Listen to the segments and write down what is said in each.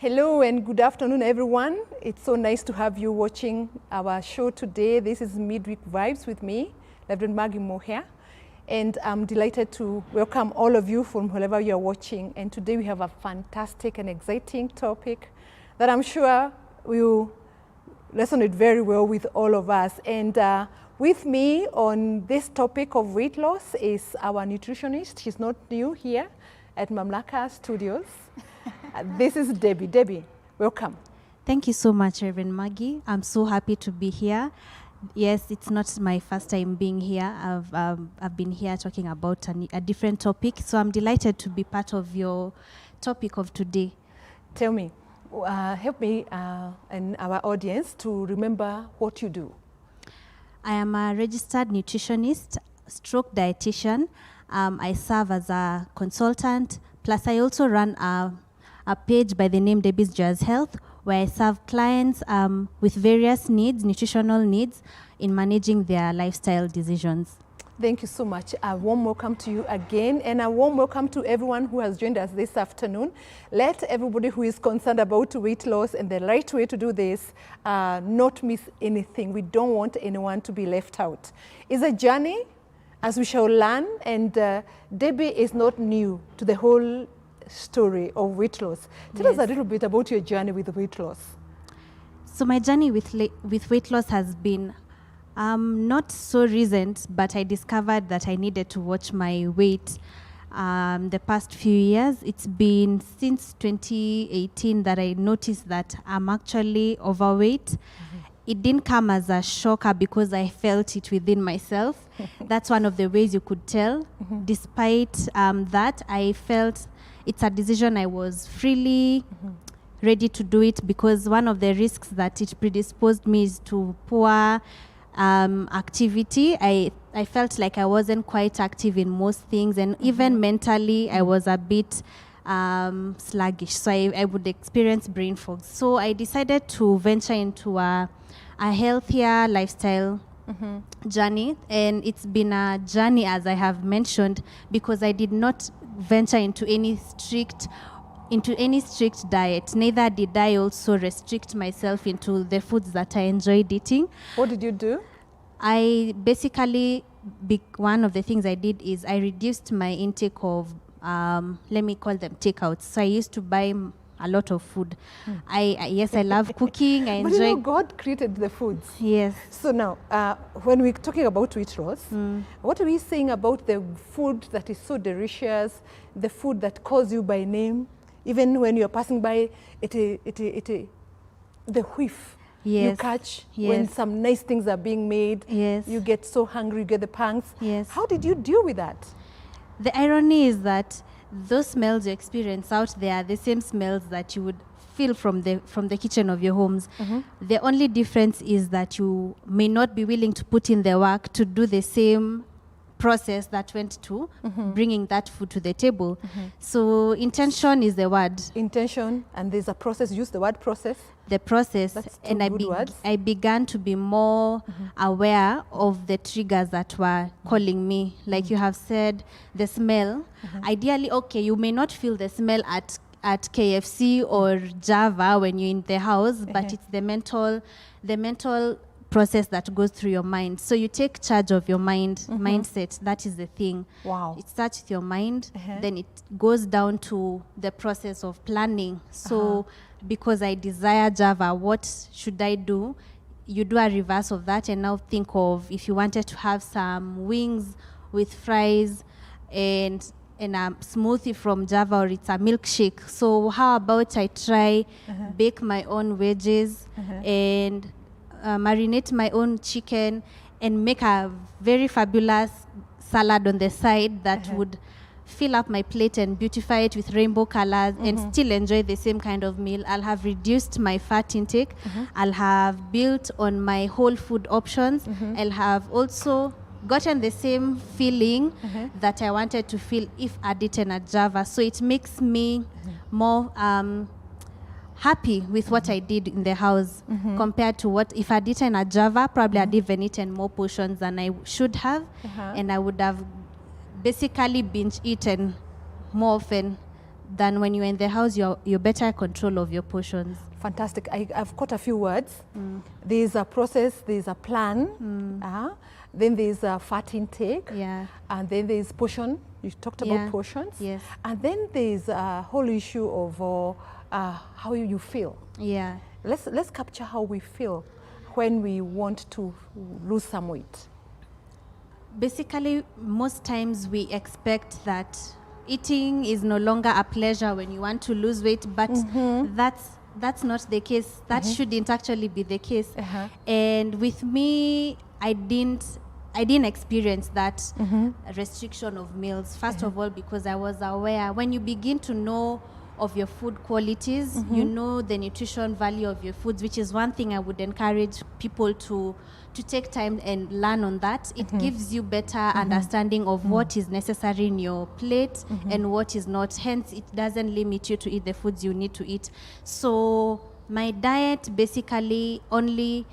Hello and good afternoon, everyone. It's so nice to have you watching our show today. This is Midweek Vibes with me, Reverend Maggie Moher, and I'm delighted to welcome all of you from wherever you're watching. And today we have a fantastic and exciting topic that I'm sure will resonate very well with all of us. And with me on this topic of weight loss is our nutritionist. She's not new here at Mamlaka Studios. This is Debbie. Debbie, welcome. Thank you so much, Reverend Maggie. I'm so happy to be here. Yes, it's not my first time being here. I've been here talking about a different topic, so I'm delighted to be part of your topic of today. Tell me, help me and our audience to remember what you do. I am a registered nutritionist, stroke dietitian. I serve as a consultant, plus I also run a page by the name Debbie's Joyous Health, where I serve clients with various needs, nutritional needs, in managing their lifestyle decisions. Thank you so much. A warm welcome to you again, and a warm welcome to everyone who has joined us this afternoon. Let everybody who is concerned about weight loss and the right way to do this not miss anything. We don't want anyone to be left out. It's a journey, as we shall learn, and Debbie is not new to the whole story of weight loss. Tell us a little bit about your journey with weight loss. So my journey with weight loss has been not so recent, but I discovered that I needed to watch my weight the past few years. It's been since 2018 that I noticed that I'm actually overweight. Mm-hmm. It didn't come as a shocker because I felt it within myself. That's one of the ways you could tell. Mm-hmm. Despite that, I felt it's a decision I was freely ready to do it, because one of the risks that it predisposed me is to poor activity. I felt like I wasn't quite active in most things, and even mentally I was a bit sluggish, so I would experience brain fog. So I decided to venture into a healthier lifestyle journey, and it's been a journey, as I have mentioned, because I did not venture into any strict diet. Neither did I also restrict myself into the foods that I enjoyed eating. What did you do? I basically, one of the things I did is I reduced my intake of, let me call them takeouts. So I used to buy a lot of food. I love cooking. I enjoy. But you know, God created the foods. Yes. So now, when we're talking about weight loss, what are we saying about the food that is so delicious, the food that calls you by name, even when you're passing by, the whiff you catch when some nice things are being made. Yes. You get so hungry, you get the pangs. Yes. How did you deal with that? The irony is that those smells you experience out there are the same smells that you would feel from the kitchen of your homes. The only difference is that you may not be willing to put in the work to do the same process that went to bringing that food to the table. So intention is the word. Intention, and there's a process. Use the word process. The process. That's and I began to be more aware of the triggers that were calling me. Like you have said, the smell. Ideally, okay, you may not feel the smell at KFC or Java when you're in the house, but it's the mental process that goes through your mind. So you take charge of your mindset. That is the thing. Wow. It starts with your mind, then it goes down to the process of planning. So because I desire Java, what should I do? You do a reverse of that, and now think of if you wanted to have some wings with fries and a smoothie from Java, or it's a milkshake. So how about I try bake my own veggies and marinate my own chicken and make a very fabulous salad on the side that would fill up my plate and beautify it with rainbow colors and still enjoy the same kind of meal. I'll have reduced my fat intake. I'll have built on my whole food options. I'll have also gotten the same feeling that I wanted to feel if I'd eaten a Java. So it makes me more happy with what I did in the house compared to what if I'd eaten a Java, probably I'd even eaten more portions than I should have, and I would have basically binge eaten more often than when you're in the house, you're better in control of your portions. Fantastic. I've got a few words. There's a process, there's a plan, then there's a fat intake, and then there's portion. You talked about portions. Yes. And then there's a whole issue of how you feel. Yeah. Let's capture how we feel when we want to lose some weight. Basically, most times we expect that eating is no longer a pleasure when you want to lose weight, but that's not the case. That shouldn't actually be the case. And with me, I didn't experience that restriction of meals. First of all, because I was aware. When you begin to know of your food qualities, you know the nutrition value of your foods, which is one thing I would encourage people to take time and learn on that. It gives you better understanding of what is necessary in your plate and what is not. Hence, it doesn't limit you to eat the foods you need to eat. So my diet basically only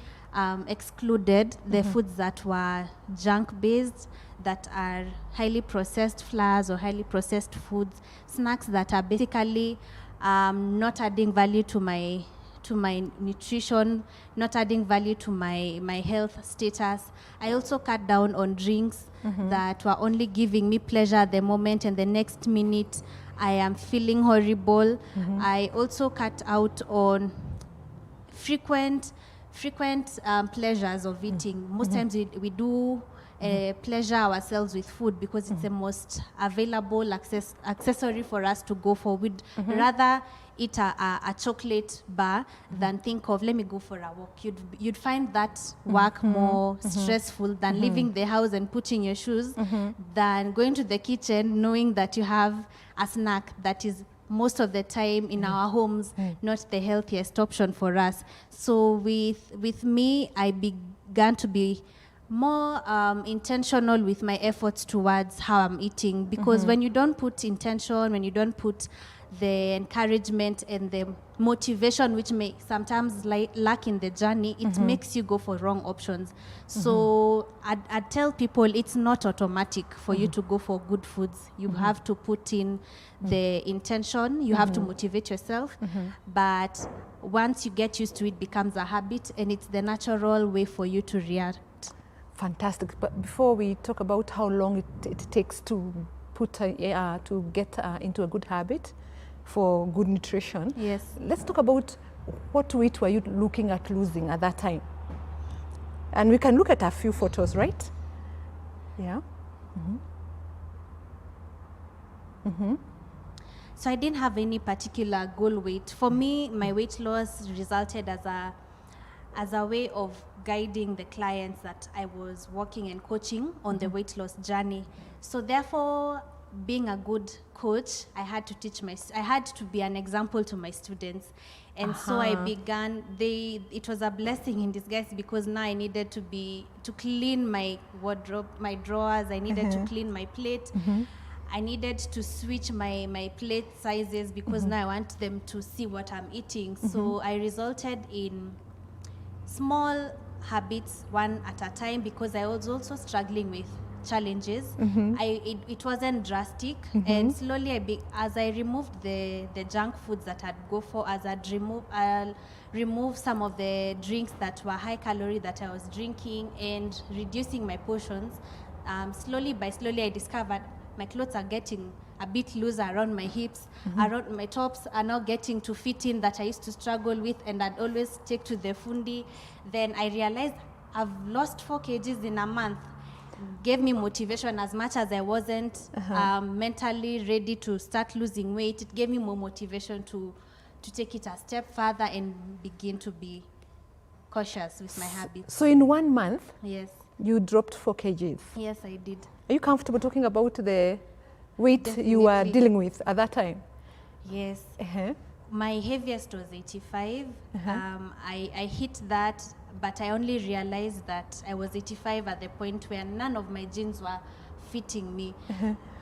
excluded the foods that were junk-based, that are highly processed flours or highly processed foods, snacks that are basically not adding value to my nutrition, not adding value to my health status. I also cut down on drinks that were only giving me pleasure at the moment, and the next minute I am feeling horrible. I also cut out on frequent pleasures of eating. Most times we do pleasure ourselves with food because it's the most available accessory for us to go for. We'd rather eat a chocolate bar than think of, let me go for a walk. You'd find that work more stressful than leaving the house and putting your shoes, than going to the kitchen knowing that you have a snack that is most of the time in our homes not the healthiest option for us. So with me, I began to be more intentional with my efforts towards how I'm eating, because when you don't put intention, when you don't put the encouragement and the motivation, which may sometimes lack in the journey, it makes you go for wrong options. So I tell people it's not automatic for you to go for good foods. You have to put in the intention, you have to motivate yourself, but once you get used to it, it becomes a habit, and it's the natural way for you to react. Fantastic. But before we talk about how long it takes to get into a good habit for good nutrition, let's talk about what weight were you looking at losing at that time? And we can look at a few photos, right? Yeah. So I didn't have any particular goal weight. For me, my weight loss resulted as a way of guiding the clients that I was working and coaching on the weight loss journey. So therefore, being a good coach, I had to be an example to my students. And so I began, it was a blessing in disguise, because now I needed to clean my wardrobe, my drawers, I needed to clean my plate. I needed to switch my plate sizes, because now I want them to see what I'm eating. So I resulted in small habits, one at a time, because I was also struggling with challenges. It wasn't drastic, and slowly as I removed the junk foods that I'd go for, as I'll remove some of the drinks that were high calorie that I was drinking, and reducing my portions, slowly I discovered my clothes are getting a bit loose around my hips, around my tops are now getting to fit in that I used to struggle with, and I'd always take to the fundi. Then I realized I've lost 4 kgs in a month. Gave me motivation. As much as I wasn't mentally ready to start losing weight, it gave me more motivation to take it a step further and begin to be cautious with my habits. So in 1 month, yes, you dropped 4 kgs. Yes, I did. Are you comfortable talking about the weight Definitely. you were dealing with at that time? Yes. My heaviest was 85. I hit that, but I only realized that I was 85 at the point where none of my jeans were fitting me.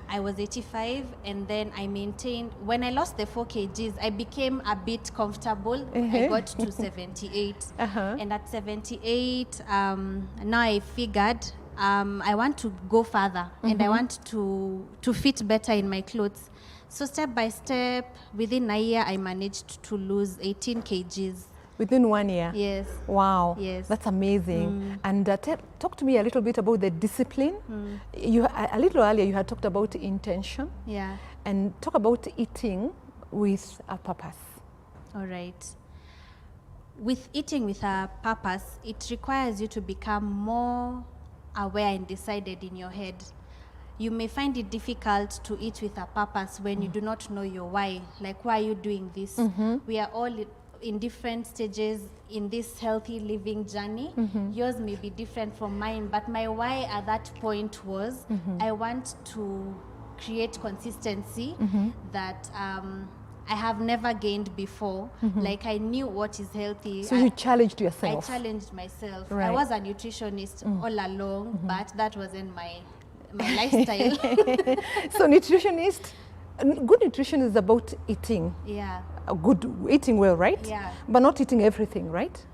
I was 85, and then I maintained. When I lost the 4 kgs, I became a bit comfortable. I got to 78. And at 78, now I figured I want to go further, and I want to fit better in my clothes. So step by step, within a year, I managed to lose 18 kgs. Within 1 year? Yes. Wow. Yes. That's amazing. And talk to me a little bit about the discipline. You, a little earlier, you had talked about intention. Yeah. And talk about eating with a purpose. All right. With eating with a purpose, it requires you to become more aware and decided in your head. You may find it difficult to eat with a purpose when you do not know your why. Like, why are you doing this? We are all in different stages in this healthy living journey. Yours may be different from mine, but my why at that point was I want to create consistency that I have never gained before. Like, I knew what is healthy. So you challenged yourself. I challenged myself. Right. I was a nutritionist all along, but that wasn't my lifestyle. So nutritionist, good nutrition is about eating. Yeah. Good eating well, right? Yeah. But not eating everything, right?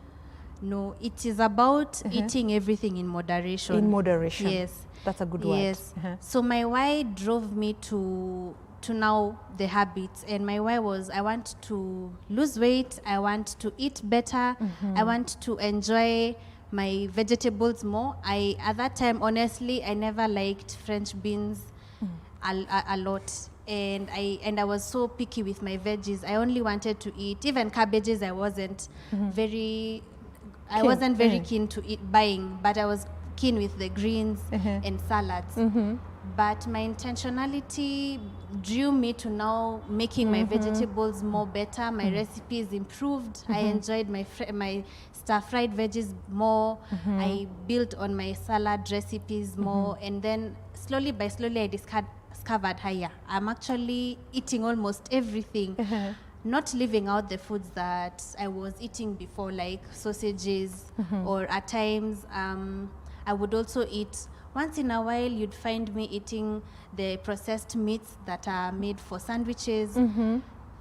No, it is about eating everything in moderation. In moderation. Yes. That's a good word. Yes. So my why drove me to now the habits, and my why was I want to lose weight, I want to eat better, I want to enjoy my vegetables more. At that time, honestly, I never liked French beans a lot. And I was so picky with my veggies. I only wanted to eat, even cabbages I wasn't very keen to eat buying, but I was keen with the greens and salads. But my intentionality drew me to now making my vegetables more better, my recipes improved. I enjoyed my stir-fried veggies more. I built on my salad recipes more, and then slowly by slowly I discovered higher. I'm actually eating almost everything. Not leaving out the foods that I was eating before, like sausages, or at times I would also eat. Once in a while, you'd find me eating the processed meats that are made for sandwiches.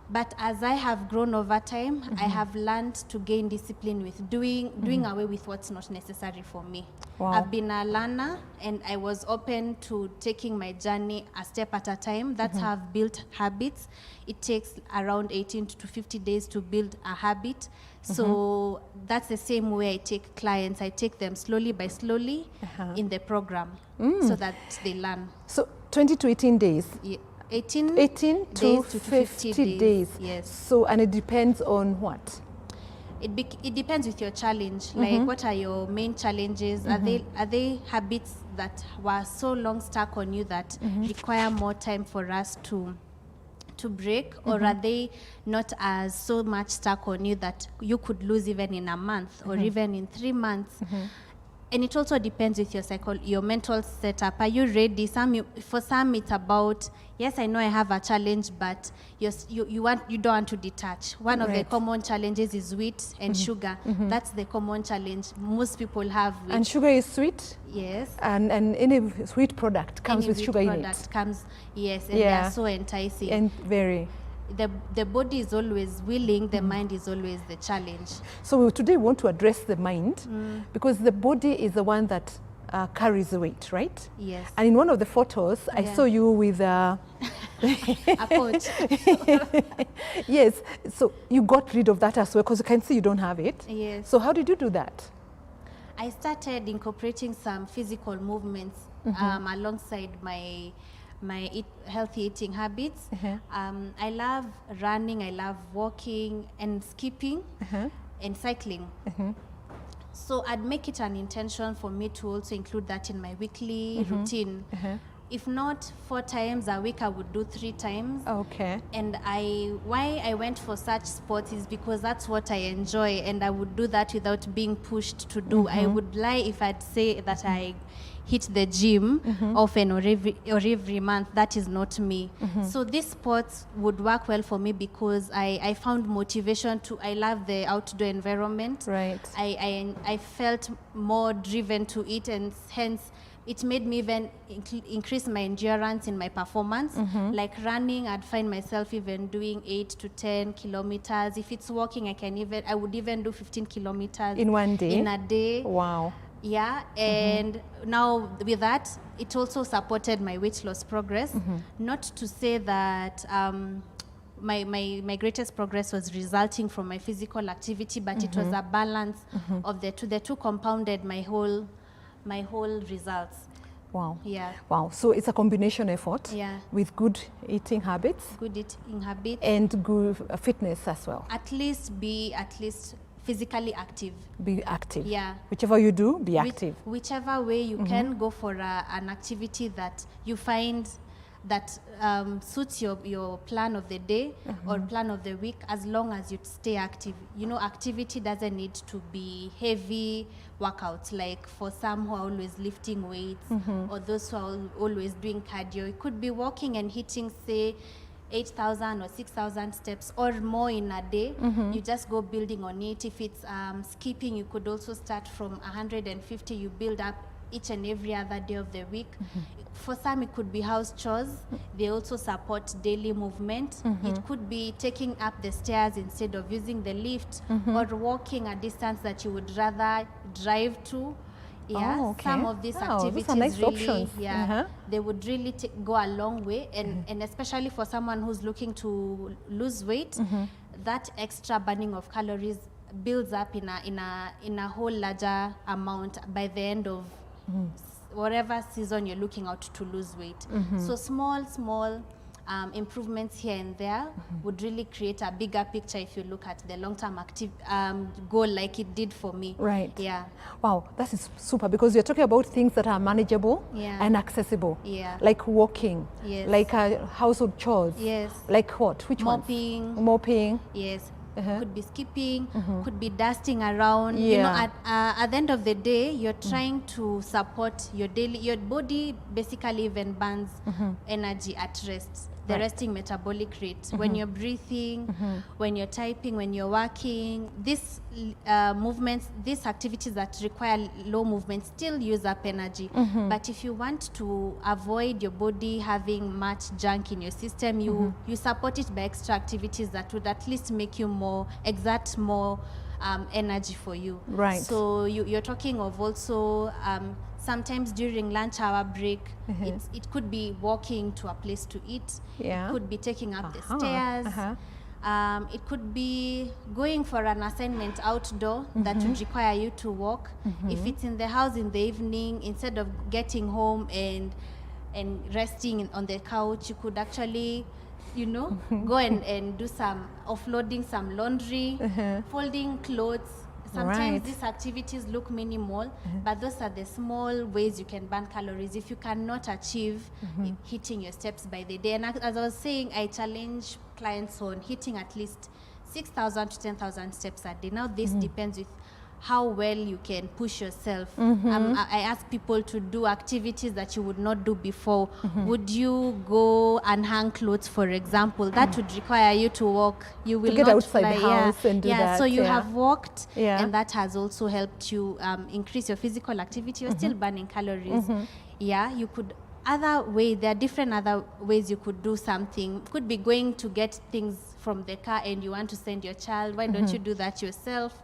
But as I have grown over time, I have learned to gain discipline with doing away with what's not necessary for me. Wow. I've been a learner, and I was open to taking my journey a step at a time. That's how I've built habits. It takes around 18 to 50 days to build a habit. So that's the same way I take clients. I take them slowly by slowly in the program so that they learn. So 20 to 18 days. Yeah. 18 to 50 days. Yes. So, and it depends on what? It depends with your challenge. Like, what are your main challenges? Are they habits that were so long stuck on you that require more time for us to break, or are they not as so much stuck on you that you could lose even in a month or even in 3 months? And it also depends with your mental setup. Are you ready? For some, it's about, yes, I know I have a challenge, but you don't want to detach. One of the common challenges is wheat and sugar. That's the common challenge most people have. And sugar is sweet? Yes. And any sweet product comes with sugar in it? Yes, and they are so enticing. And very. The body is always willing, the mind is always the challenge. So today we want to address the mind, because the body is the one that carries the weight, right? Yes. And in one of the photos, I saw you with a pouch. Yes, so you got rid of that as well, because you can see you don't have it. Yes. So how did you do that? I started incorporating some physical movements alongside my healthy eating habits. I love running, I love walking and skipping and cycling. So I'd make it an intention for me to also include that in my weekly routine. If not 4 times a week, I would do 3 times. Okay. And why I went for such sports is because that's what I enjoy, and I would do that without being pushed to do. I would lie if I'd say that I hit the gym often or every month. That is not me. So these sports would work well for me because I found motivation I love the outdoor environment. Right. I felt more driven to it, and hence it made me even increase my endurance in my performance. Like running, I'd find myself even doing 8 to 10 kilometers. If it's walking, I would even do 15 kilometers in one day. In a day. Wow. Yeah, and now with that, it also supported my weight loss progress. Not to say that my greatest progress was resulting from my physical activity, but it was a balance of the two. The two compounded my whole results. Wow. Yeah. Wow. So it's a combination effort. Yeah. With good eating habits. Good eating habits. And good fitness as well. At least physically active. Be active. Yeah. Whichever you do, be active. Whichever way you can go for an activity that you find that suits your plan of the day or plan of the week, as long as you stay active. You know, activity doesn't need to be heavy workouts, like for some who are always lifting weights or those who are always doing cardio. It could be walking and hitting, say, 8,000 or 6,000 steps or more in a day. You just go building on it. If it's skipping, you could also start from 150. You build up each and every other day of the week. For some, it could be house chores. They also support daily movement. It could be taking up the stairs instead of using the lift, or walking a distance that you would rather drive to. Yeah, oh, okay. Some of these activities those are nice really, options. They would really go a long way, and especially for someone who's looking to lose weight, that extra burning of calories builds up in a whole larger amount by the end of whatever season you're looking out to lose weight. So small improvements here and there would really create a bigger picture if you look at the long-term active goal, like it did for me. Right. Yeah. Wow, that is super, because you're talking about things that are manageable and accessible. Yeah. Like walking. Yes. Like household chores. Yes. Like what? Which Mopping. ones? Mopping. Yes. Could be skipping, could be dusting around. You know, at the end of the day, you're trying to support your body basically even burns energy at rest. The resting metabolic rate. When you're breathing, when you're typing, when you're working, these movements, these activities that require low movement still use up energy. But if you want to avoid your body having much junk in your system, you support it by extra activities that would at least make you exert more energy for you. Right. So you're talking of also sometimes during lunch hour break, it could be walking to a place to eat. Yeah. It could be taking up the stairs. It could be going for an assignment outdoor that would require you to walk. If it's in the house in the evening, instead of getting home and resting on the couch, you could actually, you know, go and do some offloading some laundry, folding clothes. Sometimes these activities look minimal, but those are the small ways you can burn calories if you cannot achieve hitting your steps by the day. And as I was saying, I challenge clients on hitting at least 6,000 to 10,000 steps a day. Now this depends with how well you can push yourself. I ask people to do activities that you would not do before. Would you go and hang clothes, for example? That would require you to walk. You will to get not outside the house and do that. So you have walked, and that has also helped you increase your physical activity. You're still burning calories. Yeah, you could. There are different other ways you could do something. Could be going to get things from the car and you want to send your child. Why don't you do that yourself?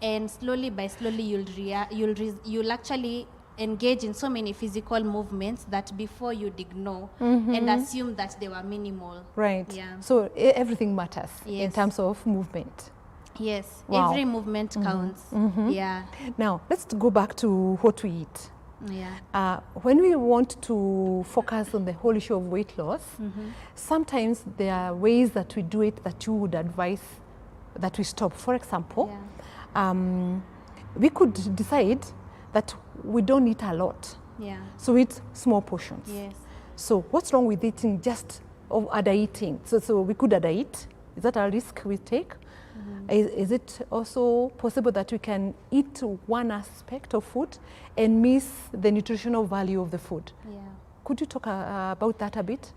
And slowly by slowly, you'll actually engage in so many physical movements that before you'd ignore and assume that they were minimal. Right. Yeah. So everything matters in terms of movement. Yes. Wow. Every movement counts. Yeah. Now, let's go back to what we eat. Yeah. When we want to focus on the whole issue of weight loss, sometimes there are ways that we do it that you would advise that we stop. For example, we could decide that we don't eat a lot. Yeah. So eat small portions. Yes. So what's wrong with eating just under eating? So we could under eat. Is that a risk we take? Is it also possible that we can eat one aspect of food and miss the nutritional value of the food? Yeah. Could you talk about that a bit?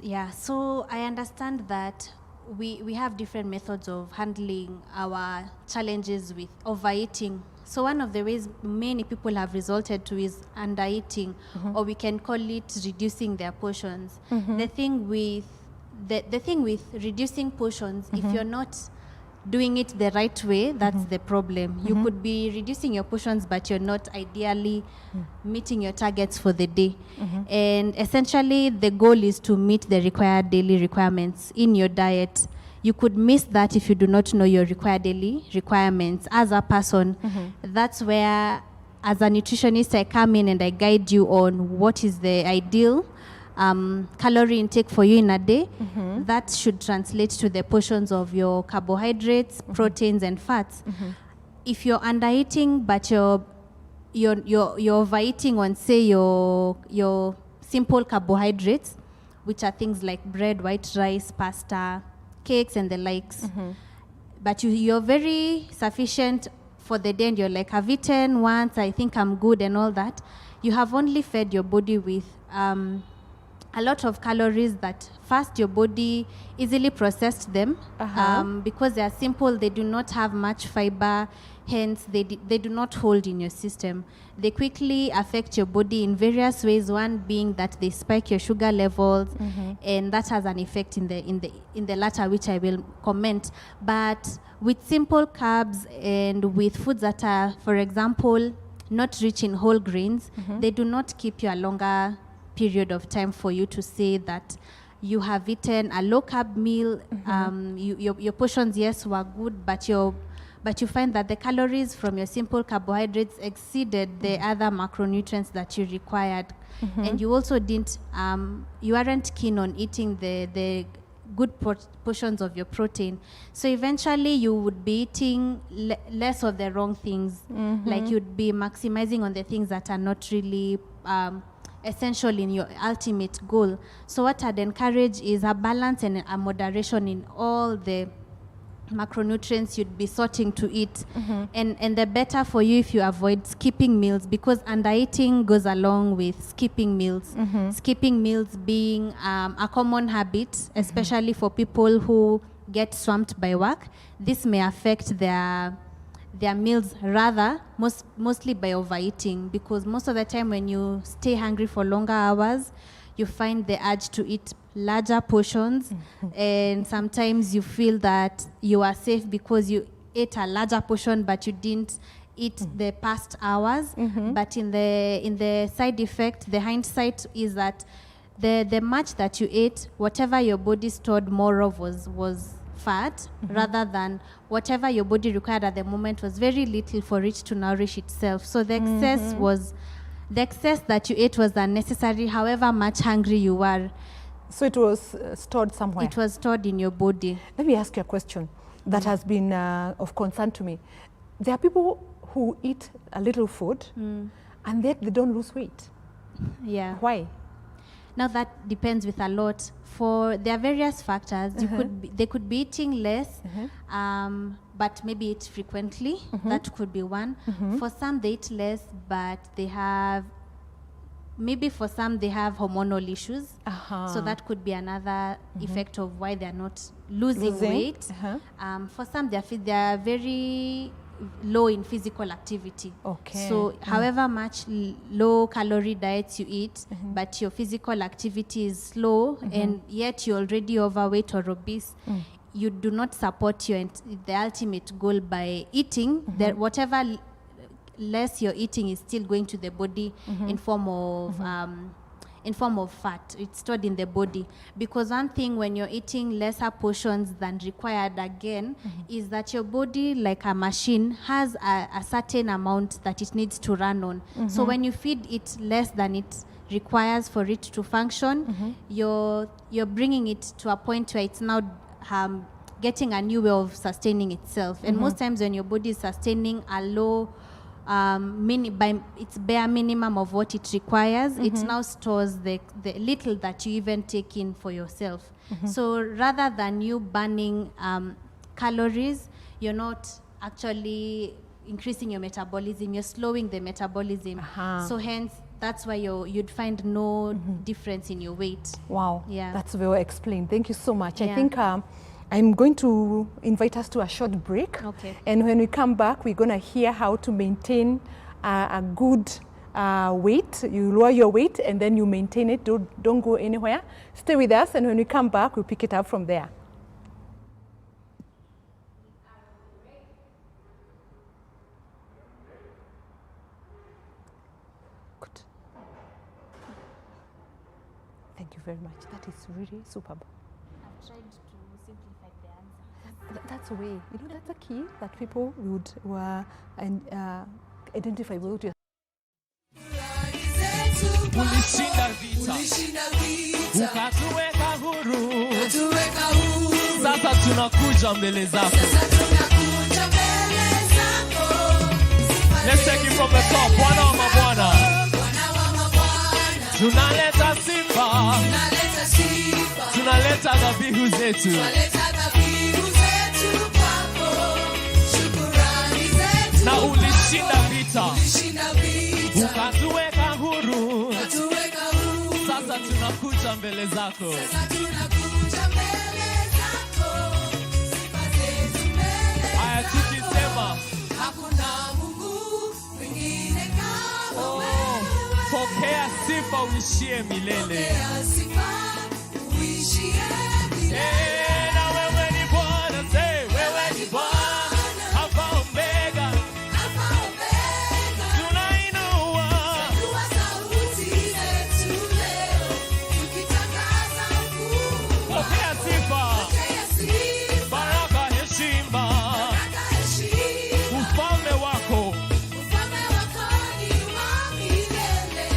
Yeah, so I understand that we have different methods of handling our challenges with overeating. So one of the ways many people have resorted to is undereating, or we can call it reducing their portions. The thing with reducing portions, if you're not doing it the right way, that's the problem. You could be reducing your portions, but you're not ideally meeting your targets for the day. And essentially, the goal is to meet the required daily requirements in your diet. You could miss that if you do not know your required daily requirements as a person. That's where, as a nutritionist, I come in and I guide you on what is the ideal calorie intake for you in a day. That should translate to the portions of your carbohydrates, proteins, and fats. If you're undereating, but you're overeating on, say, your simple carbohydrates, which are things like bread, white rice, pasta, cakes, and the likes, but you're very sufficient for the day, and you're like, I've eaten once, I think I'm good, and all that. You have only fed your body with a lot of calories that first your body easily processed them because they are simple, they do not have much fiber, hence they do not hold in your system. They quickly affect your body in various ways, one being that they spike your sugar levels, and that has an effect in the latter, which I will comment. But with simple carbs and with foods that are, for example, not rich in whole grains, they do not keep you a longer period of time for you to say that you have eaten a low carb meal. Your portions, yes, were good, but you find that the calories from your simple carbohydrates exceeded the other macronutrients that you required, and you also you aren't keen on eating the good portions of your protein. So eventually you would be eating less of the wrong things. Like you'd be maximizing on the things that are not really essential in your ultimate goal. So what I'd encourage is a balance and a moderation in all the macronutrients you'd be sorting to eat. And the better for you if you avoid skipping meals, because undereating goes along with skipping meals. Skipping meals being a common habit, especially for people who get swamped by work. This may affect their meals rather, mostly by overeating, because most of the time when you stay hungry for longer hours, you find the urge to eat larger portions, and sometimes you feel that you are safe because you ate a larger portion but you didn't eat the past hours. But in the side effect, the hindsight is that the much that you ate, whatever your body stored more of was fat, rather than whatever your body required at the moment was very little for it to nourish itself. So the excess that you ate was unnecessary, however much hungry you were. So it was stored somewhere? It was stored in your body. Let me ask you a question that has been of concern to me. There are people who eat a little food and yet they don't lose weight. Yeah. Why? Now that depends with a lot. There are various factors. They could be eating less, but maybe eat frequently. That could be one. For some, they eat less, but they have, maybe for some, they have hormonal issues. So that could be another effect of why they're not losing weight. For some, they're very low in physical activity. So however much low calorie diets you eat, but your physical activity is slow, and yet you're already overweight or obese, you do not support the ultimate goal by eating. That whatever less you're eating is still going to the body in form of fat. It's stored in the body. Because one thing when you're eating lesser portions than required, again, is that your body, like a machine, has a certain amount that it needs to run on. So when you feed it less than it requires for it to function, you're bringing it to a point where it's now getting a new way of sustaining itself. And most times when your body is sustaining a low by its bare minimum of what it requires, it now stores the little that you even take in for yourself. So rather than you burning calories, you're not actually increasing your metabolism, you're slowing the metabolism. So hence, that's why you'd find no difference in your weight. Wow, that's well explained. Thank you so much. I think I'm going to invite us to a short break. And when we come back, we're going to hear how to maintain a good weight. You lower your weight and then you maintain it. Don't go anywhere. Stay with us, and when we come back, we'll pick it up from there. Thank you very much. That is really superb. I've tried to simplify the answer. That's a way. You know, that's a key that people would identify with you. Ulishinda vita, ukatuweka huru. Sasa tunakuja mbele zako. Let's take it from the top. Bwana wa mabwana, tunaleta sifa, tunaleta dhabihu zetu. Na ulishinda vita, ukatuweka huru. Sasa tunakuja mbele zako. Aya, tukisema hakuna Mungu mwingine kama wewe. Pokea sifa uishie milele. Na wewe ni Bwana, say wewe ni Bwana, Alpha Omega. Tunainua sauti zetu leo tukitangaza ukuu. Pokea sifa, baraka, heshima. Ufalme wako ni wa milele.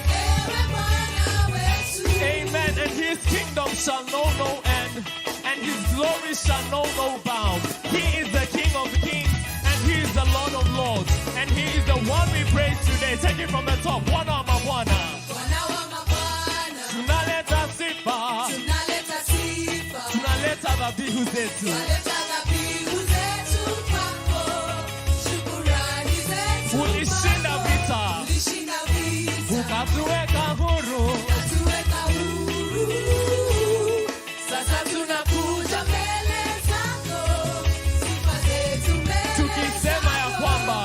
Ewe Bwana wetu. Amen. And his kingdom shall know no end, and his glory shall know no bound. He is the King of kings, and he is the Lord of lords, and he is the one we praise today. Take it from the top. Bwana wa mabwana, tunaleta sifa, tunaleta dhabihu zetu. Ulishinda vita, ukatuweka huru. Sasa tunakuja mbele zako, tukisema ya kwamba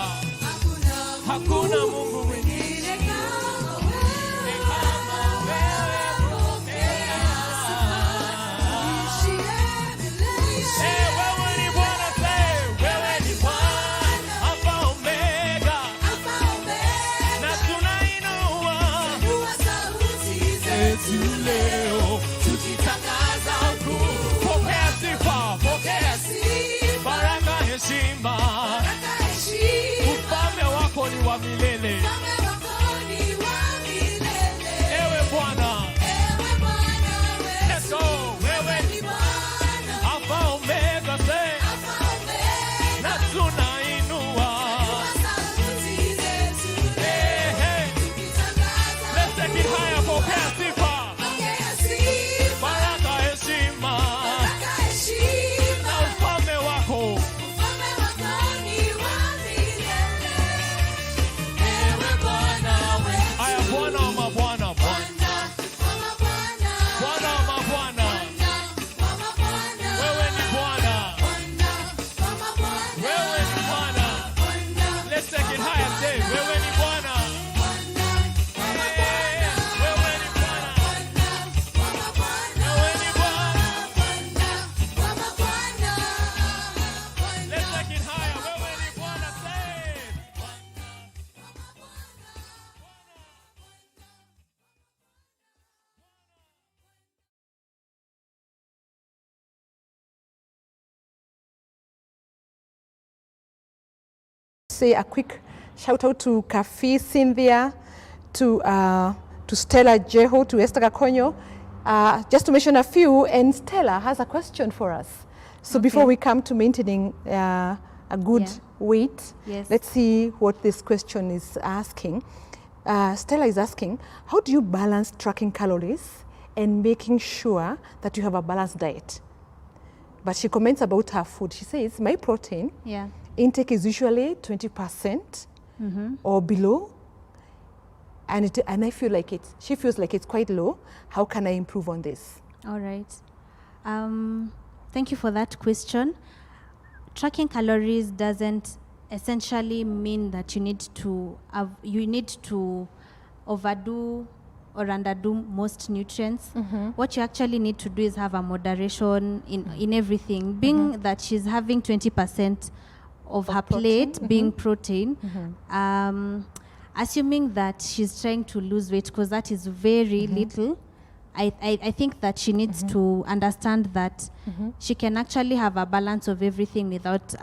hakuna Mungu mwingine kama wewe. Wewe ni Bwana, say wewe ni Bwana, Alpha Omega. Na tunainua sauti zetu leo tukitangaza ukuu. Pokea sifa, baraka, heshima. Ufalme wako ni wa milele. Ewe Bwana, let's go. Wewe ni Alpha Omega, say. Na tunainua. Hey, hey. Let's take it higher. Pokea sifa, baraka, heshima. Na ufalme wako. Aya, Bwana wa mabwana, Bwana wa mabwana, wewe ni Bwana, wewe ni Bwana. Let's take it higher, say wewe ni Bwana. Wewe ni Bwana, wewe ni Bwana. Let's take it higher, wewe ni Bwana, say. Say a quick shout out to Kafi, Cynthia, to Stella Jeho, to Esther Kakonyo, just to mention a few. And Stella has a question for us. So before we come to maintaining a good weight, let's see what this question is asking. Stella is asking, how do you balance tracking calories and making sure that you have a balanced diet? But she comments about her food. She says, my protein intake is usually 20% or below, and I feel like she feels like it's quite low. How can I improve on this? All right. Thank you for that question. Tracking calories doesn't essentially mean that you need to overdo or underdo most nutrients. What you actually need to do is have a moderation in everything. Being that she's having 20% of her protein. plate being protein, assuming that she's trying to lose weight, because that is very little, I think that she needs to understand that she can actually have a balance of everything without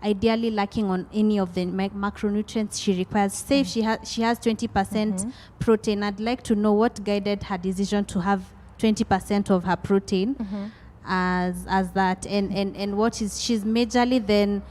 ideally lacking on any of the macronutrients she requires. Say if she has 20% protein, I'd like to know what guided her decision to have 20% of her protein as that, and what is she's majorly then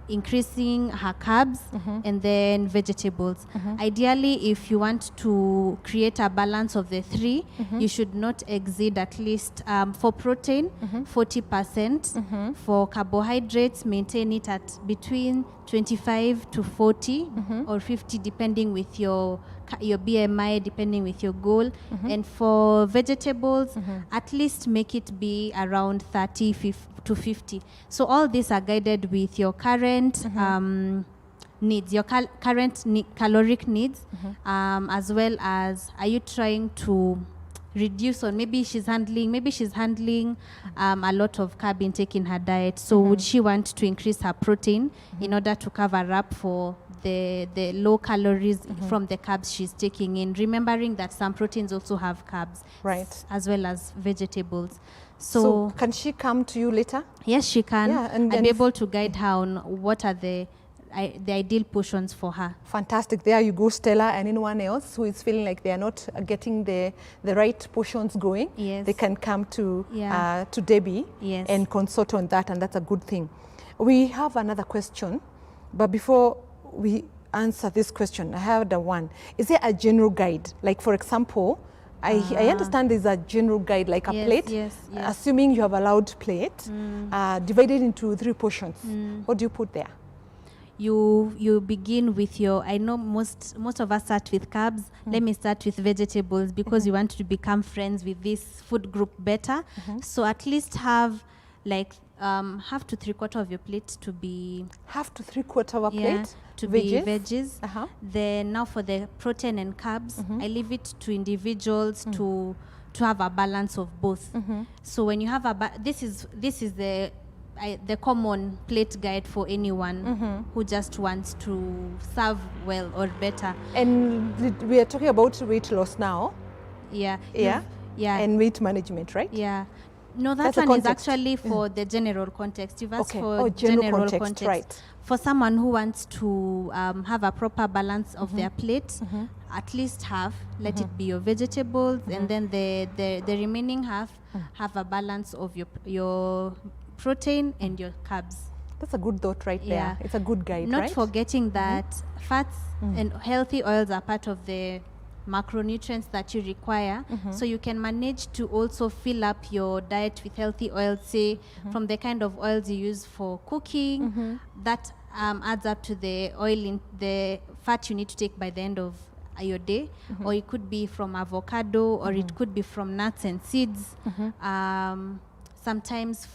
increasing her carbs and then vegetables. Ideally, if you want to create a balance of the three, you should not exceed at least for protein 40%. For carbohydrates, maintain it at between 25 to 40 or 50, depending with your BMI, depending with your goal. And for vegetables, at least make it be around 30 to 50. So all these are guided with your current needs, your current caloric needs, as well as are you trying to reduce on maybe she's handling a lot of carb intake in her diet. So would she want to increase her protein in order to cover up for the low calories from the carbs she's taking in, remembering that some proteins also have carbs, right, as well as vegetables. So can she come to you later? Yes, she can. Yeah, and I'll be able to guide her on what are the ideal portions for her. Fantastic. There you go, Stella, and anyone else who is feeling like they are not getting the right portions going, they can come to Debbie and consult on that, and that's a good thing. We have another question, but before we answer this question, I have the one. Is there a general guide? Like, for example, I understand there's a general guide, like a plate, assuming you have a large plate, divided into 3 portions. What do you put there? You begin with your, I know most of us start with carbs. Let me start with vegetables, because you want to become friends with this food group better. So at least have like half to 3/4 of your plate to be... Half to 3/4 of a plate? To be veggies. Then now for the protein and carbs, I leave it to individuals to have a balance of both. So when you have this is the common plate guide for anyone who just wants to serve well or better. And we are talking about weight loss now. Yeah. And weight management, right? Yeah. No, that one is actually for the general context. You've asked for general context. Right. For someone who wants to have a proper balance of their plate, at least half, let it be your vegetables, and then the remaining half, have a balance of your protein and your carbs. That's a good thought right there. It's a good guide, Not forgetting that fats and healthy oils are part of the macronutrients that you require. So you can manage to also fill up your diet with healthy oils, say from the kind of oils you use for cooking. That adds up to the oil in the fat you need to take by the end of your day. Or it could be from avocado, or it could be from nuts and seeds. Sometimes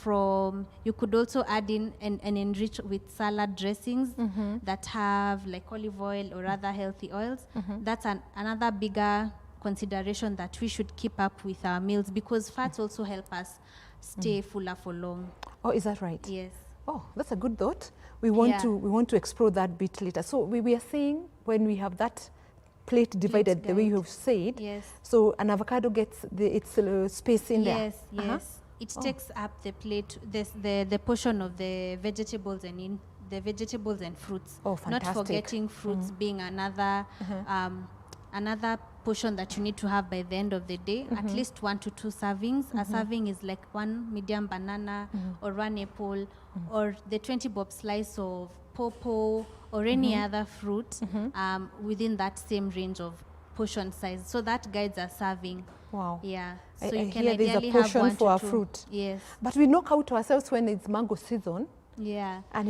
you could also add in and enrich with salad dressings that have like olive oil or other healthy oils. That's another bigger consideration that we should keep up with our meals, because fats also help us stay fuller for long. Oh, is that right? Yes. Oh, that's a good thought. We want to explore that bit later. So we are saying when we have that plate divided the way you have said, so an avocado gets its space in there. Yes. It takes up the plate, the portion of the vegetables and fruits. Oh, fantastic. Not forgetting fruits being another portion that you need to have by the end of the day. At least 1 to 2 servings. A serving is like 1 medium banana or 1 apple or the 20 bob slice of pawpaw or any other fruit within that same range of portion size. So that guides a serving. Wow. Yeah. So you can ideally have 1 for a fruit. Yes. But we knock out ourselves when it's mango season. Yeah. And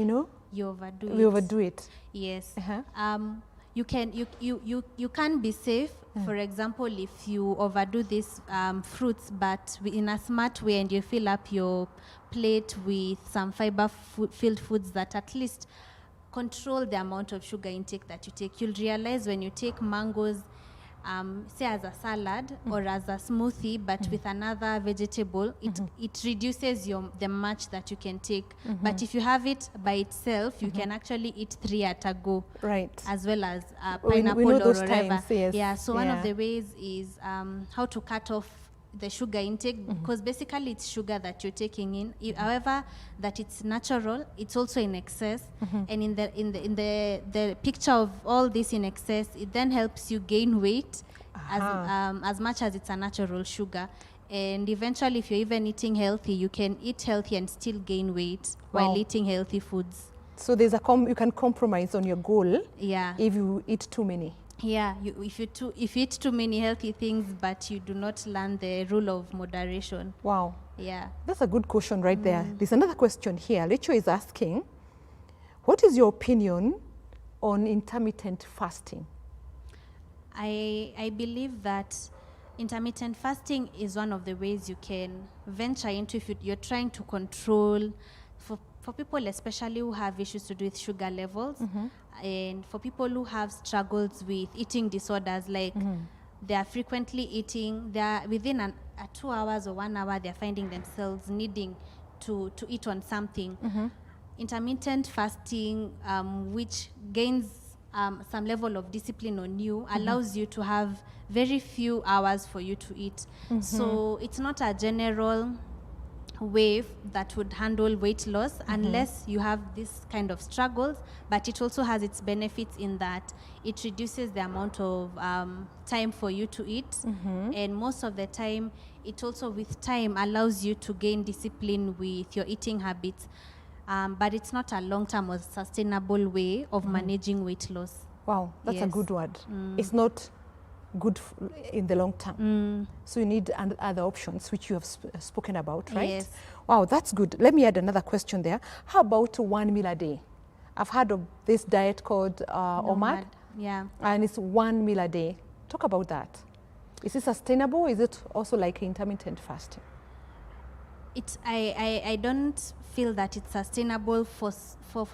you overdo it. Yes. You can be safe. For example, if you overdo these fruits, but in a smart way, and you fill up your plate with some fiber-filled foods that at least control the amount of sugar intake that you take. You'll realize when you take mangoes, say as a salad or as a smoothie, but with another vegetable, it reduces the much that you can take. But if you have it by itself, you can actually eat 3 at a go. Right. As well as We pineapple know or those whatever. times, yes. Yeah, so one of the ways is how to cut off the sugar intake, because basically it's sugar that you're taking in. However, that it's natural, it's also in excess, and in the picture of all this in excess, it then helps you gain weight as much as it's a natural sugar. And eventually, if you're even eating healthy, you can eat healthy and still gain weight while eating healthy foods. So there's you can compromise on your goal. Yeah. If you eat too many. Yeah, if you eat too many healthy things, but you do not learn the rule of moderation. Wow. Yeah. That's a good question right there. There's another question here. Rachel is asking, what is your opinion on intermittent fasting? I believe that intermittent fasting is one of the ways you can venture into if you're trying to control, for people especially who have issues to do with sugar levels, and for people who have struggles with eating disorders, like they are frequently eating, they are within a 2 hours or 1 hour, they're finding themselves needing to eat on something. Intermittent fasting, which gains some level of discipline on you, allows you to have very few hours for you to eat. So it's not a general wave that would handle weight loss unless you have this kind of struggles, but it also has its benefits in that it reduces the amount of time for you to eat, and most of the time it also with time allows you to gain discipline with your eating habits, but it's not a long-term or sustainable way of managing weight loss. Wow, that's a good word. It's not good in the long term. So you need other options, which you have spoken about, right? Yes. Wow, that's good. Let me add another question there. How about 1 meal a day? I've heard of this diet called OMAD. Yeah. And it's 1 meal a day. Talk about that. Is it sustainable? Is it also like intermittent fasting? I don't feel that it's sustainable for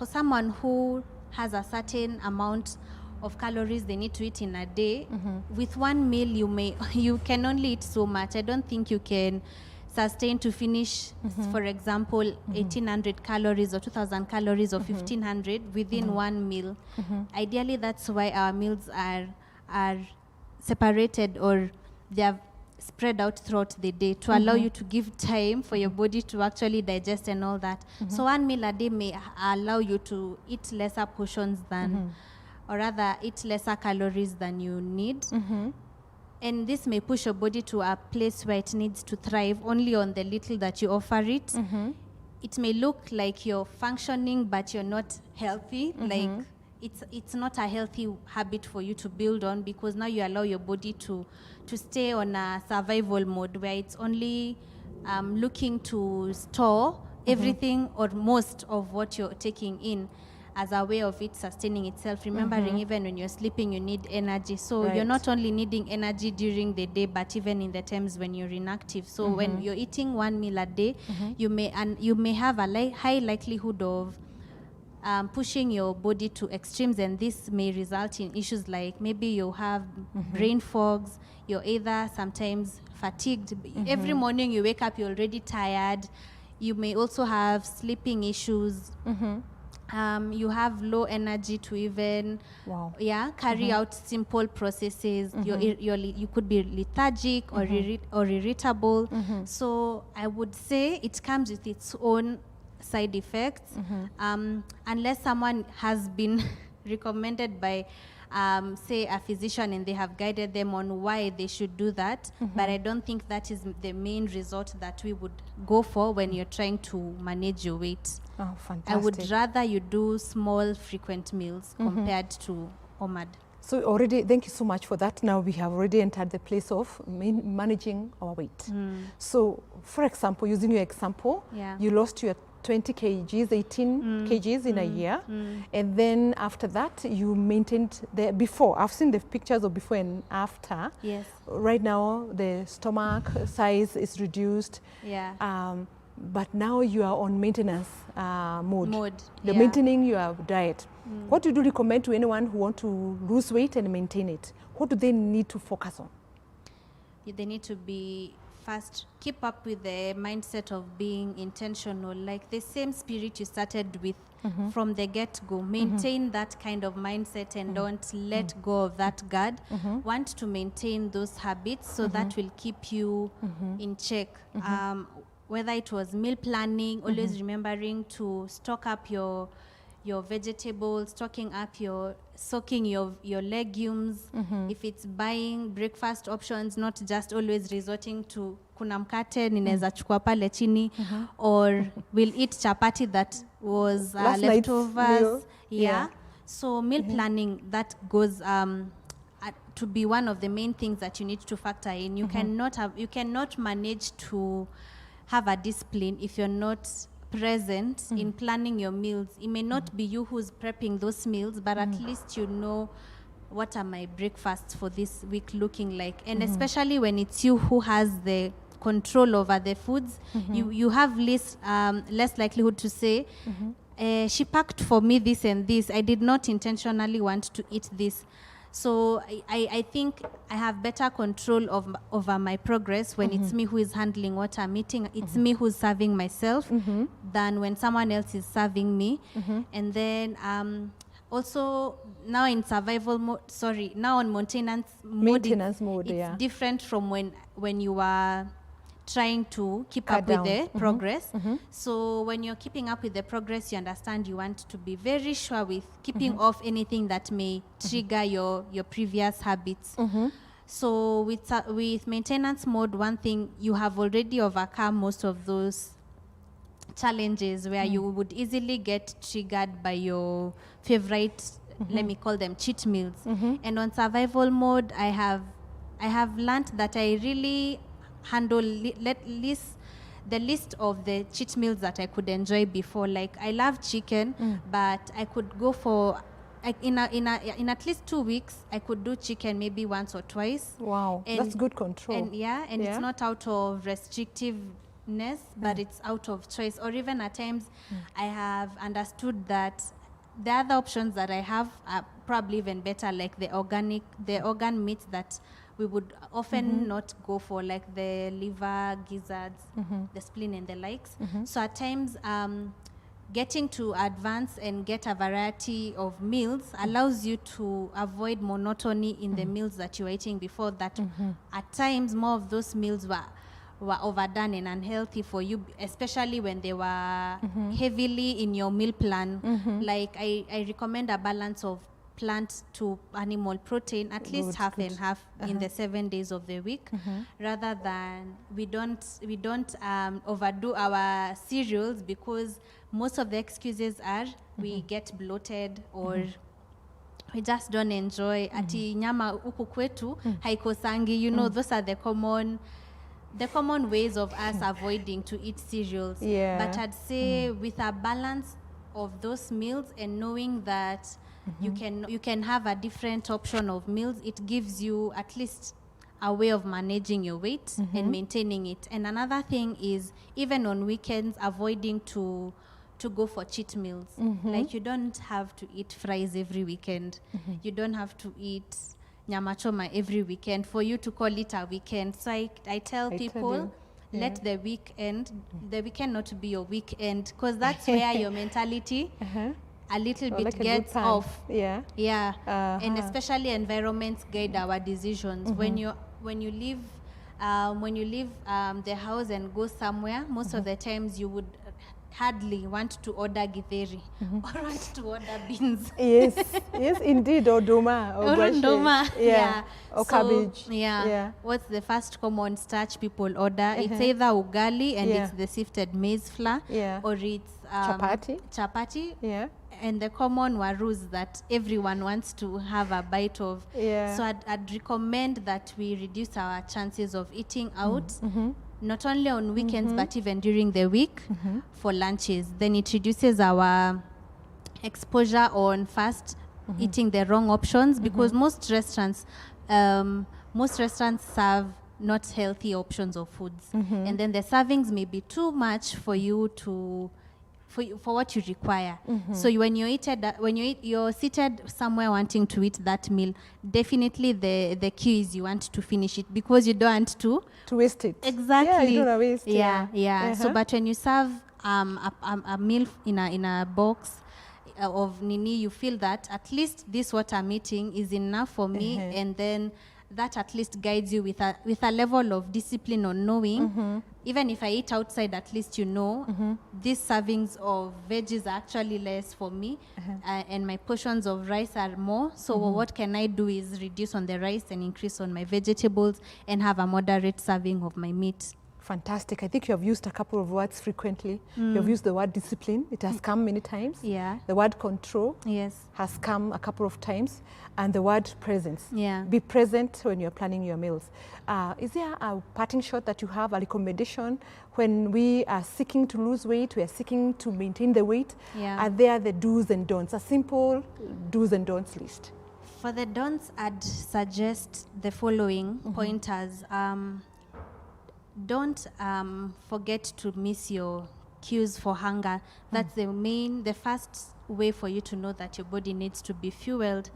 someone who has a certain amount of calories they need to eat in a day. With 1 meal, you can only eat so much. I don't think you can sustain to finish, for example, 1,800 calories or 2,000 calories or 1,500 within 1 meal. Ideally, that's why our meals are separated, or they are spread out throughout the day to allow you to give time for your body to actually digest and all that. So 1 meal a day may allow you to eat lesser portions than, or rather eat lesser calories than you need. And this may push your body to a place where it needs to thrive only on the little that you offer it. It may look like you're functioning, but you're not healthy. Like it's not a healthy habit for you to build on, because now you allow your body to stay on a survival mode where it's only looking to store everything or most of what you're taking in as a way of it sustaining itself. Remembering even when you're sleeping, you need energy. So you're not only needing energy during the day, but even in the times when you're inactive. So when you're eating 1 meal a day, you may have a high likelihood of pushing your body to extremes, and this may result in issues like maybe you have brain fogs, you're either sometimes fatigued. Every morning you wake up, you're already tired. You may also have sleeping issues. You have low energy to even carry out simple processes. You could be lethargic or irritable. So I would say it comes with its own side effects, unless someone has been recommended by say a physician and they have guided them on why they should do that. But I don't think that is the main result that we would go for when you're trying to manage your weight. Oh, fantastic. I would rather you do small frequent meals compared to OMAD. So already, thank you so much for that. Now we have already entered the place of managing our weight. So for example, using your example, you lost your 20 kgs, 18 kgs in a year. And then after that, you maintained the before. I've seen the pictures of before and after. Yes. Right now, the stomach size is reduced. But now you are on maintenance mode. You're maintaining your diet. What would you recommend to anyone who want to lose weight and maintain it? What do they need to focus on? They need to be first, keep up with the mindset of being intentional, like the same spirit you started with from the get-go. Maintain that kind of mindset and don't let go of that guard. Want to maintain those habits so that will keep you in check. Whether it was meal planning, always remembering to stock up your vegetables, soaking your legumes. If it's buying breakfast options, not just always resorting to kuna mkate ninaweza chukua pale chini, or we'll eat chapati that was leftovers. Yeah. So meal planning, that goes to be one of the main things that you need to factor in. You cannot manage to have a discipline if you're not present in planning your meals. It may not be you who's prepping those meals, but at least you know what are my breakfasts for this week looking like. And especially when it's you who has the control over the foods, you have less likelihood to say, she packed for me this and this. I did not intentionally want to eat this. So I think I have better control over my progress when it's me who is handling what I'm eating. It's me who's serving myself than when someone else is serving me. And then also now in survival mode, now on maintenance mode, it's different from when you are trying to keep up with the progress. So when you're keeping up with the progress, you understand you want to be very sure with keeping off anything that may trigger your previous habits. So with maintenance mode, one thing, you have already overcome most of those challenges where you would easily get triggered by your favorite, let me call them cheat meals. And on survival mode, I have learned that I really handle the list of the cheat meals that I could enjoy before. Like, I love chicken, but I could go for in at least 2 weeks I could do chicken maybe once or twice. Wow, that's good control. And it's not out of restrictiveness, but it's out of choice. Or even at times I have understood that the other options that I have are probably even better, like the organ meats that we would often not go for, like the liver, gizzards, the spleen and the likes. So at times, getting to advance and get a variety of meals allows you to avoid monotony in the meals that you were eating before. That at times, more of those meals were overdone and unhealthy for you, especially when they were heavily in your meal plan. Like I recommend a balance of plant to animal protein, at least half and half in the 7 days of the week, rather than we don't overdo our cereals, because most of the excuses are we get bloated or we just don't enjoy. Ati nyama huku kwetu haikosangi, those are the common ways of us avoiding to eat cereals. But I'd say with a balance of those meals and knowing that you can have a different option of meals, it gives you at least a way of managing your weight and maintaining it. And another thing is, even on weekends, avoiding to go for cheat meals. Like, you don't have to eat fries every weekend. You don't have to eat nyama choma every weekend for you to call it a weekend. So I tell people, let the weekend not be your weekend, because that's where your mentality a little bit gets off. And especially environments guide our decisions. When you leave the house and go somewhere, most of the times you would hardly want to order githeri or want to order beans. Yes, indeed, or doma, or ndoma, or cabbage. What's the first common starch people order? It's either ugali and it's the sifted maize flour, or it's chapati. And the common warus that everyone wants to have a bite of. So I'd recommend that we reduce our chances of eating out, not only on weekends, but even during the week for lunches. Then it reduces our exposure on fast eating the wrong options, because most restaurants serve not healthy options of foods. And then the servings may be too much for you to for what you require. So when you're seated somewhere wanting to eat that meal, definitely the key is you want to finish it because you don't want to waste it. Exactly. Yeah, you don't want to waste. Yeah. So but when you serve a meal in a box of nini, you feel that at least this what I'm eating is enough for me, and then that at least guides you with a level of discipline on knowing, even if I eat outside, at least you know, these servings of veggies are actually less for me, and my portions of rice are more. So what can I do is reduce on the rice and increase on my vegetables and have a moderate serving of my meat. Fantastic. I think you have used a couple of words frequently. You have used the word discipline. It has come many times. Yeah. The word control Yes. has come a couple of times. And the word presence. Yeah. Be present when you're planning your meals. Is there a parting shot that you have, a recommendation when we are seeking to lose weight, we are seeking to maintain the weight? Yeah. Are there the do's and don'ts, a simple do's and don'ts list? For the don'ts, I'd suggest the following pointers. Don't forget to miss your cues for hunger. That's the first way for you to know that your body needs to be fueled.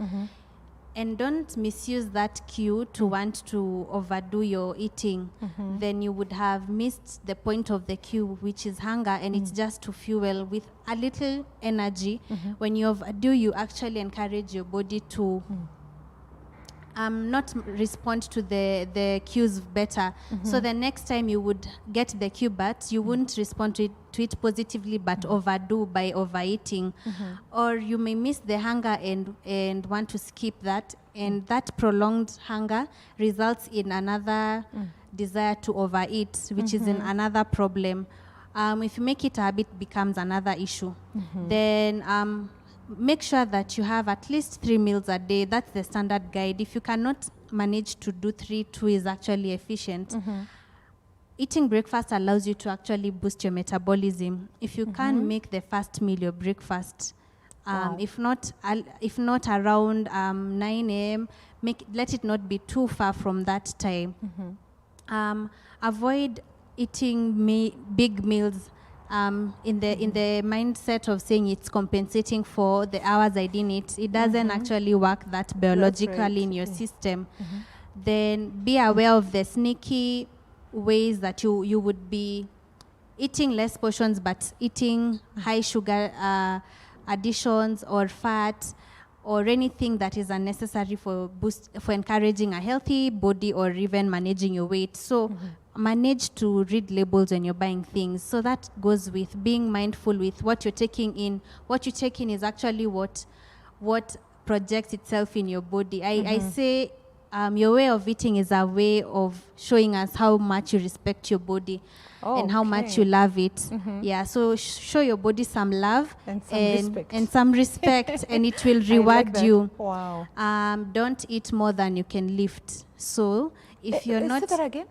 And don't misuse that cue to want to overdo your eating. Then you would have missed the point of the cue, which is hunger, and it's just to fuel with a little energy. When you overdo, you actually encourage your body to not respond to the cues better. So the next time you would get the cue, but you wouldn't respond to it positively, but overdo by overeating. Or you may miss the hunger and want to skip that, and that prolonged hunger results in another desire to overeat, which is another problem. If you make it a habit, it becomes another issue. Then make sure that you have at least 3 meals a day. That's the standard guide. If you cannot manage to do 3, 2 is actually efficient. Eating breakfast allows you to actually boost your metabolism. If you can make the first meal your breakfast, if not around 9 a.m., let it not be too far from that time. Avoid eating big meals in the mindset of saying it's compensating for the hours I didn't eat. It doesn't actually work that biologically in your system. Then be aware of the sneaky ways that you would be eating less portions but eating high sugar additions or fat or anything that is unnecessary for encouraging a healthy body or even managing your weight. So manage to read labels when you're buying things. So that goes with being mindful with what you're taking in. What you take in is actually what projects itself in your body. I say your way of eating is a way of showing us how much you respect your body and how much you love it. Yeah, so show your body some love and some respect and it will reward you. Wow. Don't eat more than you can lift. So if you're not... Say that again?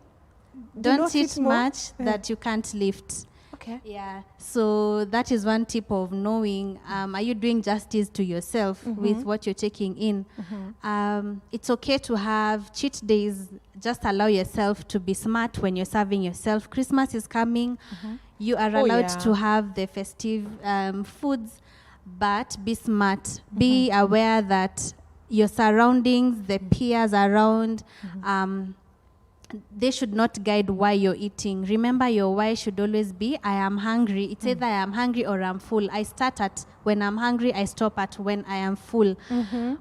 Don't eat much that you can't lift. Okay. Yeah. So that is one tip of knowing, are you doing justice to yourself with what you're taking in? It's okay to have cheat days. Just allow yourself to be smart when you're serving yourself. Christmas is coming. You are allowed to have the festive foods, but be smart. Be aware that your surroundings, the peers around, they should not guide why you're eating. Remember, your why should always be, I am hungry. It's either I am hungry or I'm full. I start at when I'm hungry, I stop at when I am full.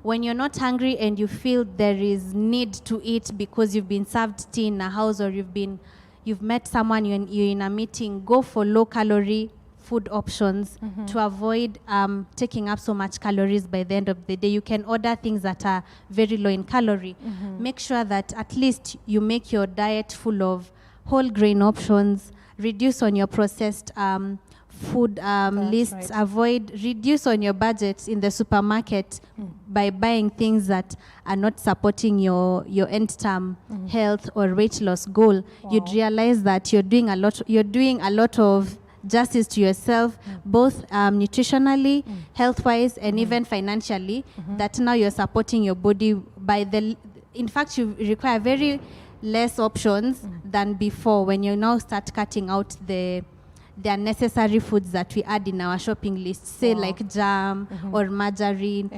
When you're not hungry and you feel there is need to eat because you've been served tea in a house or you've met someone, you're in a meeting, go for low-calorie food options to avoid taking up so much calories by the end of the day. You can order things that are very low in calorie. Make sure that at least you make your diet full of whole grain options. Reduce on your processed food lists. Right. Reduce on your budget in the supermarket by buying things that are not supporting your end-term health or weight loss goal. You'd realize that you're doing a lot of justice to yourself, both nutritionally, health-wise, and even financially, that now you're supporting your body in fact, you require very less options than before when you now start cutting out the there are necessary foods that we add in our shopping list, say like jam or margarine.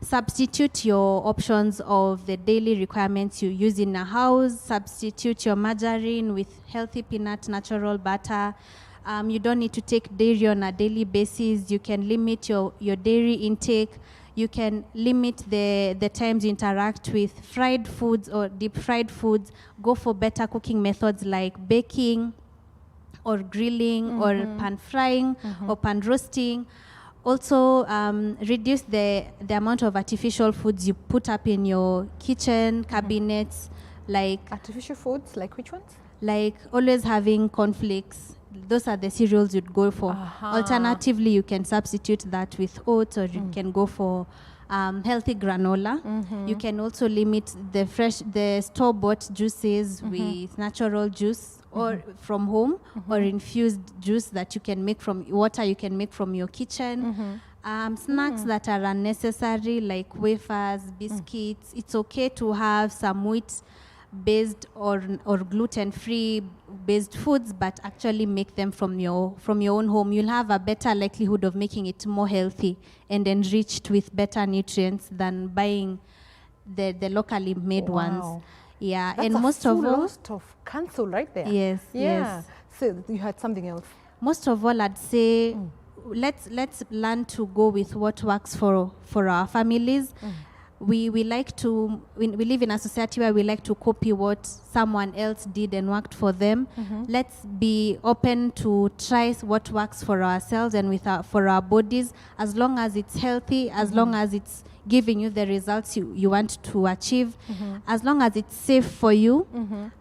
Substitute your options of the daily requirements you use in a house. Substitute your margarine with healthy peanut, natural butter. You don't need to take dairy on a daily basis. You can limit your dairy intake. You can limit the times you interact with fried foods or deep fried foods. Go for better cooking methods like baking or grilling or pan frying or pan roasting. Also, reduce the amount of artificial foods you put up in your kitchen cabinets. Like artificial foods, like which ones? Like always having cornflakes. Those are the cereals you'd go for. Alternatively, you can substitute that with oats, or you can go for healthy granola. You can also limit the store-bought juices with natural juice or from home, or infused juice that you can make from water you can make from your kitchen. Snacks that are unnecessary, like wafers, biscuits. It's okay to have some wheat-based or gluten-free based foods, but actually make them from your own home. You'll have a better likelihood of making it more healthy and enriched with better nutrients than buying the locally made ones. Yeah, that's and most of all, lost of cancel right there. Yes, yeah. So you had something else. Most of all, I'd say let's learn to go with what works for our families. We like to, we live in a society where we like to copy what someone else did and worked for them. Let's be open to try what works for ourselves and for our bodies, as long as it's healthy, as long as it's giving you the results you want to achieve, as long as it's safe for you.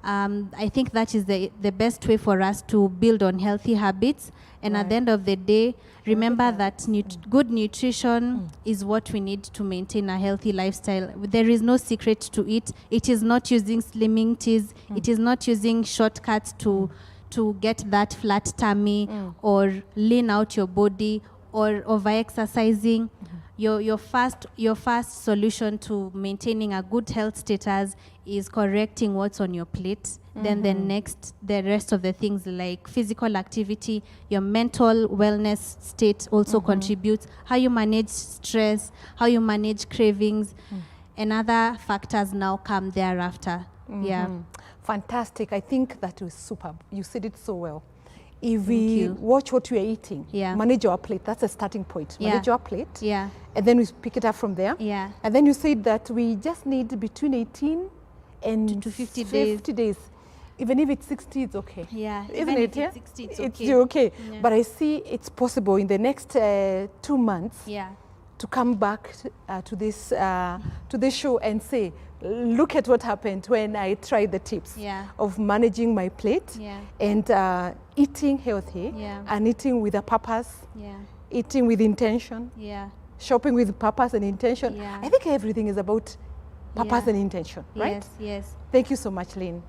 I think that is the best way for us to build on healthy habits. And at the end of the day, remember that good nutrition is what we need to maintain a healthy lifestyle. There is no secret to it. It is not using slimming teas. It is not using shortcuts to get that flat tummy or lean out your body or over-exercising. Your first solution to maintaining a good health status is correcting what's on your plate. Then the rest of the things like physical activity, your mental wellness state also contributes. How you manage stress, how you manage cravings, and other factors now come thereafter. Yeah. Fantastic. I think that was superb. You said it so well. If we watch what we are eating, manage our plate, that's a starting point. Manage our plate, and then we pick it up from there. And then you said that we just need between 18 and to 50 days. Even if it's 60, it's okay. Even if it's 60, it's okay. It's okay. But I see it's possible in the next 2 months to come back to this show and say, look at what happened when I tried the tips of managing my plate and eating healthy and eating with a purpose, eating with intention, shopping with purpose and intention. I think everything is about purpose and intention, right? Yes. Thank you so much, Lynn.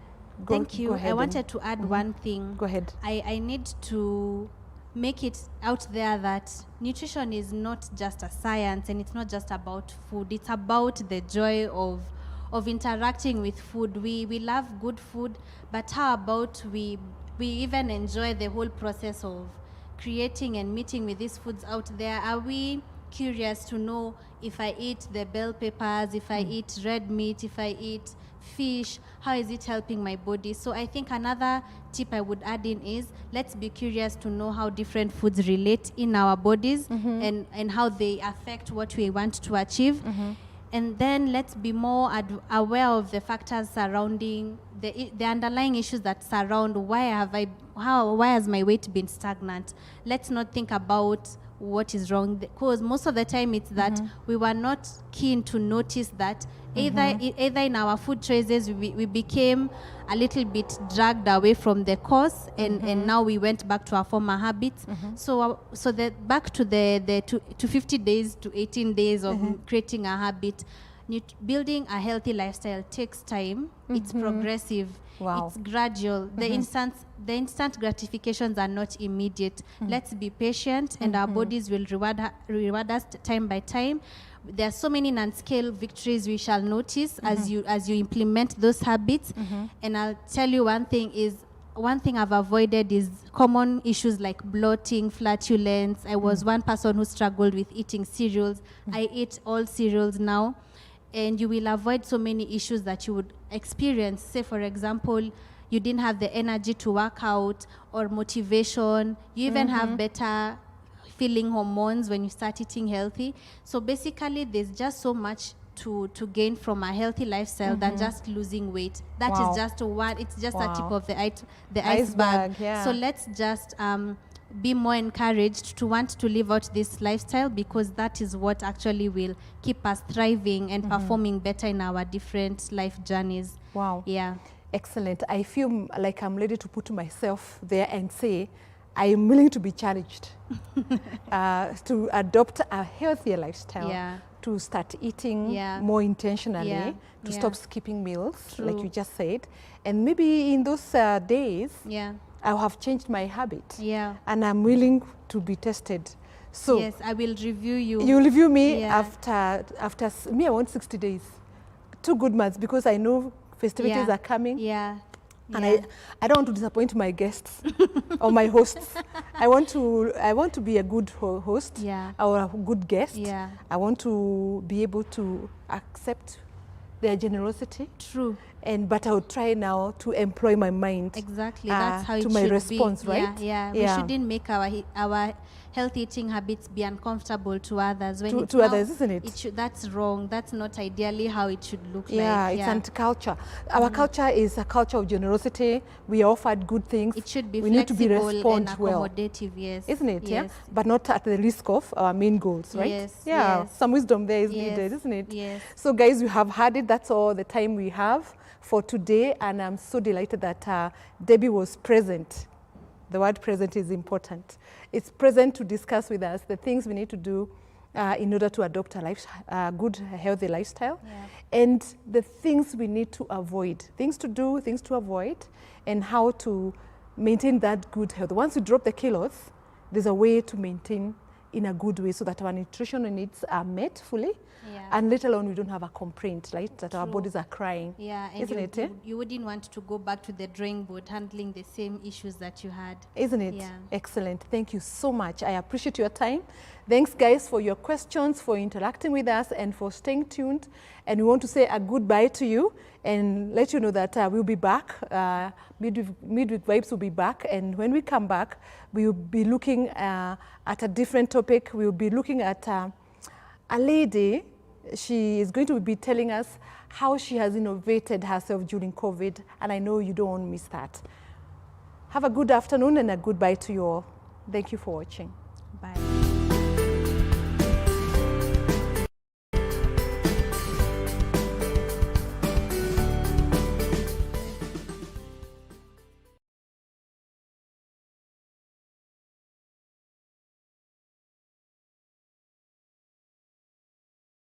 Thank you. Go ahead. I wanted to add one thing. Go ahead. I need to make it out there that nutrition is not just a science, and it's not just about food. It's about the joy of interacting with food. We love good food, but how about we even enjoy the whole process of creating and meeting with these foods out there? Are we curious to know if I eat the bell peppers, if I eat red meat, if I eat fish, how is it helping my body? So I think another tip I would add in is, let's be curious to know how different foods relate in our bodies and how they affect what we want to achieve. And then let's be more aware of the factors surrounding the underlying issues that surround why has my weight been stagnant. Let's not think about what is wrong, because most of the time it's that we were not keen to notice that either in our food choices we became a little bit dragged away from the course and now we went back to our former habits. So back to to 50 days to 18 days of creating a habit. Building a healthy lifestyle takes time. It's progressive. It's gradual. The instant gratifications are not immediate. Let's be patient, and our bodies will reward us time by time. There are so many non-scale victories we shall notice as you implement those habits. And I'll tell you one thing is, one thing I've avoided is common issues like bloating, flatulence. I was one person who struggled with eating cereals. I eat all cereals now. And you will avoid so many issues that you would experience. Say, for example, you didn't have the energy to work out or motivation. You even have better feeling hormones when you start eating healthy. So basically, there's just so much to gain from a healthy lifestyle than just losing weight. That is just one, it's just a tip of the iceberg. Yeah. So let's just be more encouraged to want to live out this lifestyle, because that is what actually will keep us thriving and performing better in our different life journeys. Wow. Yeah. Excellent. I feel like I'm ready to put myself there and say, I am willing to be challenged to adopt a healthier lifestyle, to start eating more intentionally, to stop skipping meals, like you just said. And maybe in those days, I have changed my habit, and I'm willing to be tested. So yes, I will review you. You will review me after me. I want 60 days, 2 good months, because I know festivities are coming. And I don't want to disappoint my guests or my hosts. I want to be a good host or a good guest. I want to be able to accept their generosity. True. But I would try now to employ my mind. Exactly. That's how it should be. To my response, be. right? Yeah. We shouldn't make our healthy eating habits be uncomfortable to others. When to others, isn't it? That's wrong. That's not ideally how it should look like. It's anti-culture. Our culture is a culture of generosity. We are offered good things. It should be we need to be and accommodative, isn't it? Yes. But not at the risk of our main goals, right? Yes. Some wisdom there is needed, isn't it? Yes. So guys, you have had it. That's all the time we have for today, and I'm so delighted that Debbie was present. The word present is important. It's present to discuss with us the things we need to do in order to adopt a good, healthy lifestyle, and the things we need to avoid, things to do, things to avoid, and how to maintain that good health. Once you drop the kilos, there's a way to maintain in a good way so that our nutritional needs are met fully, and later on we don't have a complaint, right? That our bodies are crying. And isn't you wouldn't want to go back to the drawing board handling the same issues that you had. Isn't it? Excellent. Thank you so much. I appreciate your time. Thanks, guys, for your questions, for interacting with us, and for staying tuned. And we want to say a goodbye to you and let you know that we'll be back. Midweek Vibes will be back. And when we come back, we will be looking at a different topic. We'll be looking at a lady. She is going to be telling us how she has innovated herself during COVID. And I know you don't want to miss that. Have a good afternoon and a goodbye to you all. Thank you for watching.